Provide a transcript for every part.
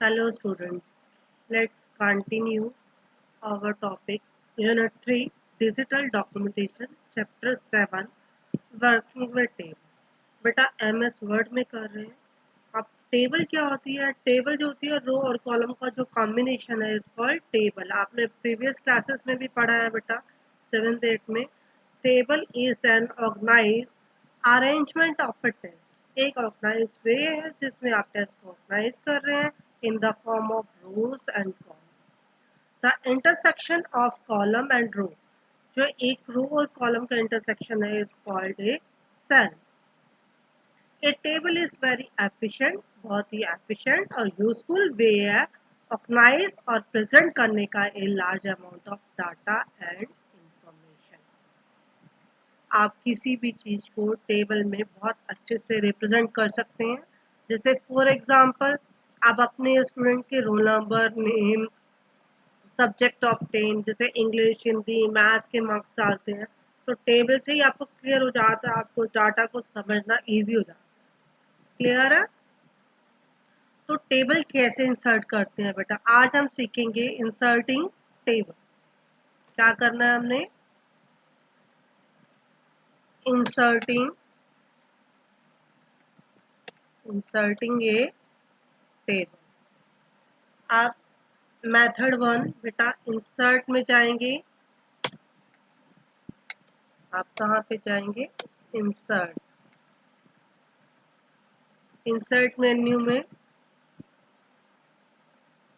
Hello students, let's continue our topic Unit 3 Digital Documentation Chapter 7 Working with Table। बेटा MS Word में कर रहे हैं। अब टेबल क्या होती है? टेबल जो होती है रो और कॉलम का जो कॉम्बिनेशन है इस कॉल्ड टेबल। आपने प्रीवियस क्लासेस में भी पढ़ा है बेटा 7th 8th में। Table is an organise arrangement of a test. एक ऑर्गेनाइज वे है जिसमें आप टेस्ट को ऑर्गेनाइज कर रहे हैं in the form of rows and columns. The intersection of column and row, जो एक रो और कॉलम का इंटरसेक्शन है is called a cell. A table is very efficient, बहुत ही efficient और useful way है ऑर्गेनाइज और प्रेजेंट करने का a large amount of data and information. आप किसी भी चीज को टेबल में बहुत अच्छे से रिप्रेजेंट कर सकते हैं। जैसे फॉर एग्जांपल आप अपने स्टूडेंट के roll number, name, subject obtain, जैसे इंग्लिश, हिंदी, मैथ्स के मार्क्स डालते हैं तो टेबल से ही आपको क्लियर हो जाता है, आपको डाटा को समझना इजी हो जाता है। क्लियर है? तो टेबल कैसे इंसर्ट करते हैं बेटा, आज हम सीखेंगे इंसर्टिंग टेबल। क्या करना है हमने? इंसर्टिंग ए टेबल। आप मेथड 1 बेटा इंसर्ट में जाएंगे। आप कहाँ पे जाएंगे? इंसर्ट। इंसर्ट मेन्यू में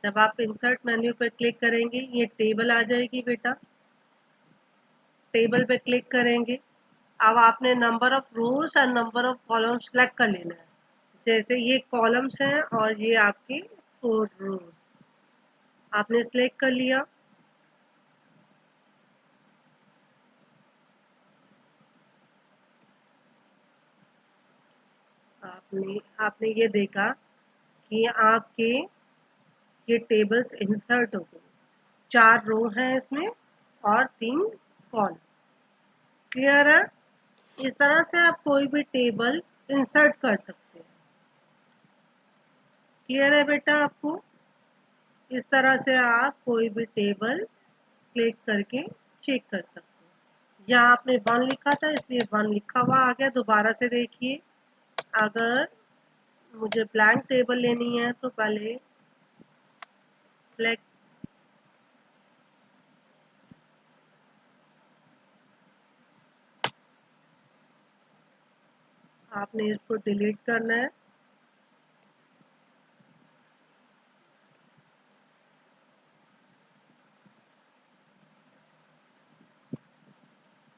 जब आप इंसर्ट मेन्यू पर क्लिक करेंगे ये टेबल आ जाएगी बेटा। टेबल पे क्लिक करेंगे। अब आपने नंबर ऑफ रोज और नंबर ऑफ कॉलम सेलेक्ट कर लेना है। जैसे ये कॉलम्स हैं और ये आपकी 4 रोज आपने सिलेक्ट कर लिया। आपने आपने ये देखा कि आपके ये टेबल्स इंसर्ट हो गए। 4 रो हैं इसमें और 3 कॉलम। क्लियर है? इस तरह से आप कोई भी टेबल इंसर्ट कर सकते हैं। क्लियर है बेटा आपको? इस तरह से आप कोई भी टेबल क्लिक करके चेक कर सकते हैं। यहाँ आपने 1 लिखा था इसलिए 1 लिखा हुआ आ गया। दोबारा से देखिए, अगर मुझे ब्लैंक टेबल लेनी है तो पहले सिलेक्ट, आपने इसको डिलीट करना है।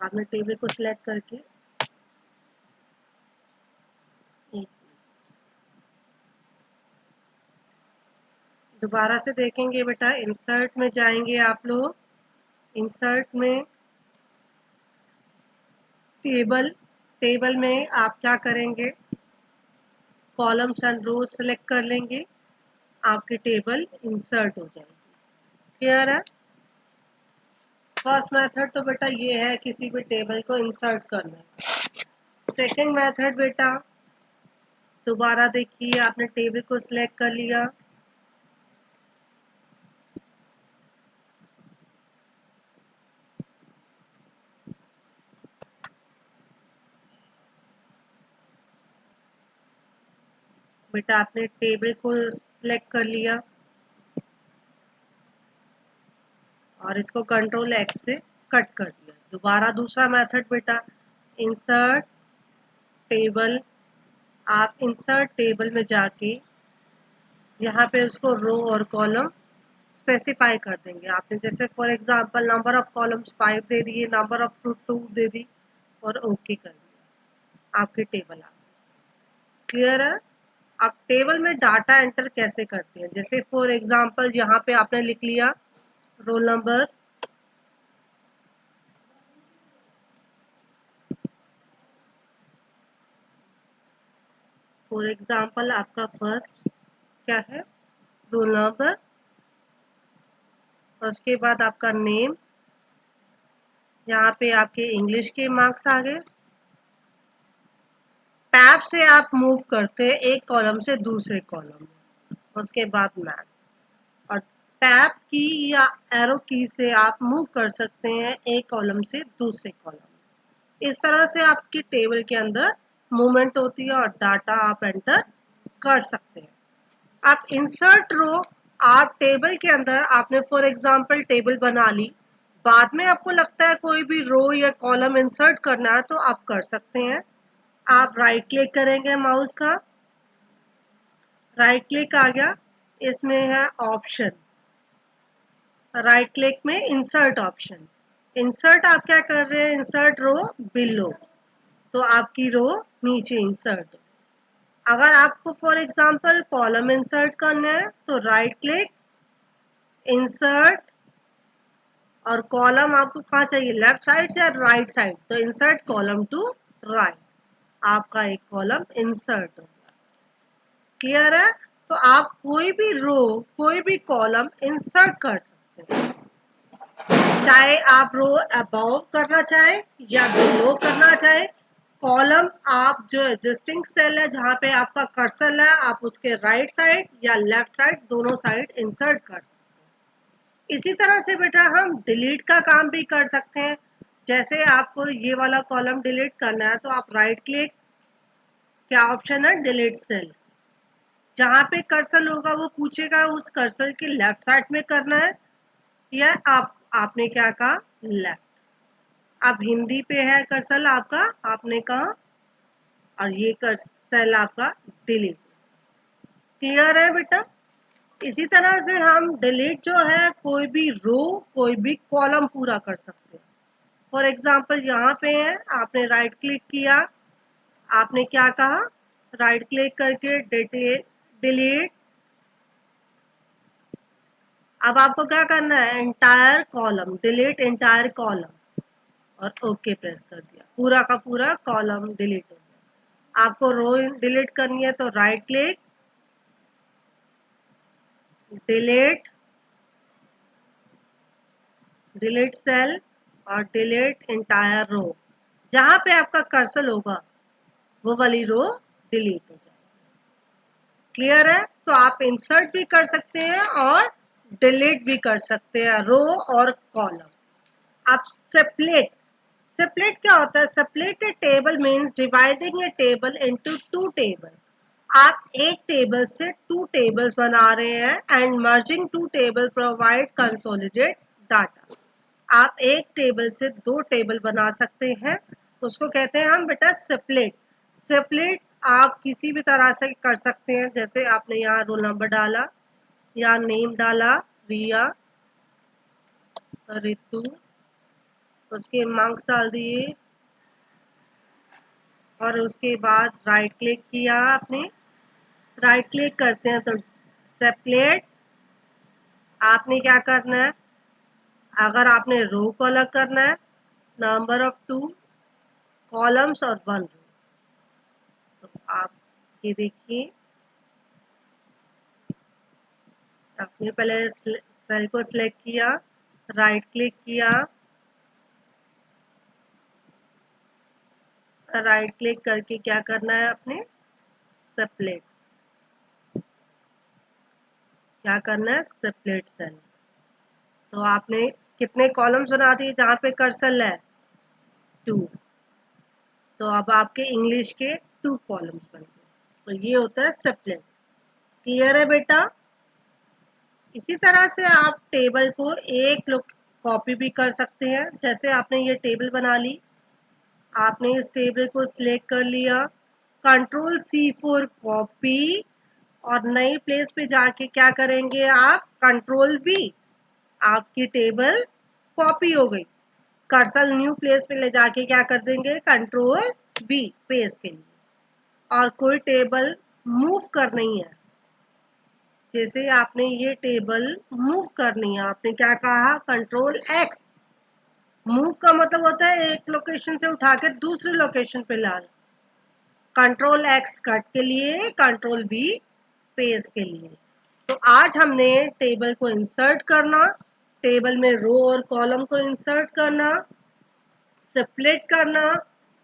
आपने टेबल को सिलेक्ट करके दोबारा से देखेंगे बेटा। इंसर्ट में जाएंगे आप लोग। इंसर्ट में टेबल, टेबल में आप क्या करेंगे? कॉलम्स एंड रोज सेलेक्ट कर लेंगे। आपकी टेबल इंसर्ट हो जाएगी। क्लियर है? फर्स्ट मेथड तो बेटा ये है किसी भी टेबल को इंसर्ट करना। सेकंड मेथड बेटा, दोबारा देखिए, आपने टेबल को सिलेक्ट कर लिया। बेटा आपने टेबल को सिलेक्ट कर लिया और इसको कंट्रोल एक्स से कट कर दिया। दोबारा दूसरा मेथड बेटा, इंसर्ट टेबल। आप इंसर्ट टेबल में जाके यहाँ पे उसको रो और कॉलम स्पेसिफाई कर देंगे। आपने जैसे for example number of columns 5 दे दिए, नंबर ऑफ रो 2 दे दी और ओके कर दिया। आपकी टेबल आ गई। क्लियर है? आप टेबल में डाटा एंटर कैसे करते हैं? जैसे फॉर एग्जांपल यहाँ पे आपने लिख लिया रोल नंबर, फॉर एग्जांपल आपका फर्स्ट क्या है? Roll number. उसके बाद आपका नेम। यहाँ पे आपके इंग्लिश के मार्क्स आ गए। टैब से आप मूव करते हैं एक कॉलम से दूसरे कॉलम में। उसके बाद मैथ्स। और टैब की या एरो की से आप मूव कर सकते हैं एक कॉलम से दूसरे कॉलम। इस तरह से आपकी टेबल के अंदर मूवमेंट होती है और डाटा आप एंटर कर सकते हैं। आप इंसर्ट रो, आप टेबल के अंदर आपने फॉर एग्जांपल टेबल बना ली, बाद में आपको लगता है कोई भी रो या कॉलम इंसर्ट करना है तो आप कर सकते हैं। आप राइट क्लिक करेंगे माउस का, राइट क्लिक आ गया, इसमें है ऑप्शन, राइट क्लिक में इंसर्ट ऑप्शन। इंसर्ट आप क्या कर रहे हैं, इंसर्ट रो बिलो, तो आपकी रो नीचे इंसर्ट। अगर आपको फॉर एग्जांपल कॉलम इंसर्ट करना है तो राइट क्लिक, इंसर्ट, और कॉलम आपको कहाँ चाहिए, लेफ्ट साइड या राइट साइड, तो इंसर्ट कॉलम टू राइट, आपका एक कॉलम इंसर्ट हो गया। क्लियर है? तो आप कोई भी रो, कोई भी कॉलम इंसर्ट कर सकते हैं, चाहे आप रो अबव करना चाहे या बिलो करना चाहे। कॉलम आप जो एग्जिस्टिंग सेल है जहां पे आपका कर्सर है, आप उसके राइट साइड या लेफ्ट साइड, दोनों साइड इंसर्ट कर सकते हैं। इसी तरह से बेटा हम डिलीट का काम भी कर सकते हैं। जैसे आपको ये वाला कॉलम डिलीट करना है तो आप राइट क्लिक, क्या ऑप्शन है, डिलीट सेल, जहां पे कर्सर होगा वो पूछेगा उस कर्सर के लेफ्ट साइड में करना है या आपने क्या कहा, लेफ्ट। अब हिंदी पे है कर्सर आपका, आपने कहा, और ये सेल आपका डिलीट। क्लियर है बेटा? इसी तरह से हम डिलीट जो है कोई भी रो, कोई भी कॉलम पूरा कर सकते हैं। फॉर एग्जांपल यहाँ पे है, आपने राइट क्लिक किया, आपने क्या कहा, राइट क्लिक करके डिलीट। अब आपको क्या करना है, entire column, delete entire column, और ओके प्रेस कर दिया, पूरा का पूरा कॉलम डिलीट हो गया। आपको रो डिलीट करनी है तो right click, delete, delete cell, और डिलीट एंटायर रो, जहां पे आपका कर्सर होगा वो वाली रो डिलीट हो जाएगी। क्लियर है? तो आप इंसर्ट भी कर सकते हैं और डिलीट भी कर सकते हैं रो और कॉलम। आप सेपरेट, सेपरेट क्या होता है, separate a table means dividing a table into two table. आप एक टेबल से टू टेबल्स बना रहे हैं and merging two table provide consolidate data. आप एक टेबल से दो टेबल बना सकते हैं, उसको कहते हैं हम बेटा सेपरेट। सेपरेट आप किसी भी तरह से कर सकते हैं, जैसे आपने यहाँ रोल नंबर डाला या नेम डाला, रिया, रितु, उसके मार्क्स डाल दिए, और उसके बाद राइट क्लिक किया आपने, राइट क्लिक करते हैं तो सेपरेट। आपने क्या करना है, अगर आपने रो को अलग करना है, नंबर ऑफ टू कॉलम्स और वन रो, तो आप ये देखिए, आपने पहले सेल को सिलेक्ट किया, राइट क्लिक किया, राइट क्लिक करके क्या करना है आपने, सेपरेट, क्या करना है, सेपरेट सेल। तो आपने कितने कॉलम्स बना दिए जहां पे कर्सर है, टू, तो अब आपके इंग्लिश के टू कॉलम्स बन गए, तो ये होता है सेपरेट। क्लियर है बेटा? इसी तरह से आप टेबल को एक लोग कॉपी भी कर सकते हैं। जैसे आपने ये टेबल बना ली, आपने इस टेबल को सिलेक्ट कर लिया, कंट्रोल सी फॉर कॉपी, और नई प्लेस पे जाके क्या करेंगे आप, कंट्रोल वी, आपकी टेबल कॉपी हो गई। कर्सर न्यू प्लेस पे ले जाके क्या कर देंगे, कंट्रोल वी, पेस्ट के लिए। और कोई टेबल मूव करनी है, जैसे आपने ये टेबल मूव करनी है, आपने क्या कहा, कंट्रोल एक्स। मूव का मतलब होता है एक लोकेशन से उठा के दूसरी लोकेशन पे लाना। कंट्रोल एक्स कट के लिए, कंट्रोल वी पेस्ट के लिए। तो आज हमने टेबल को इंसर्ट करना, टेबल में रो और कॉलम को इंसर्ट करना, सेपरेट करना,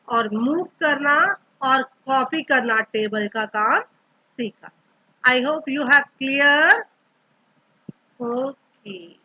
और मूव करना, और कॉपी करना टेबल का काम सीखा। I hope you have clear. Okay.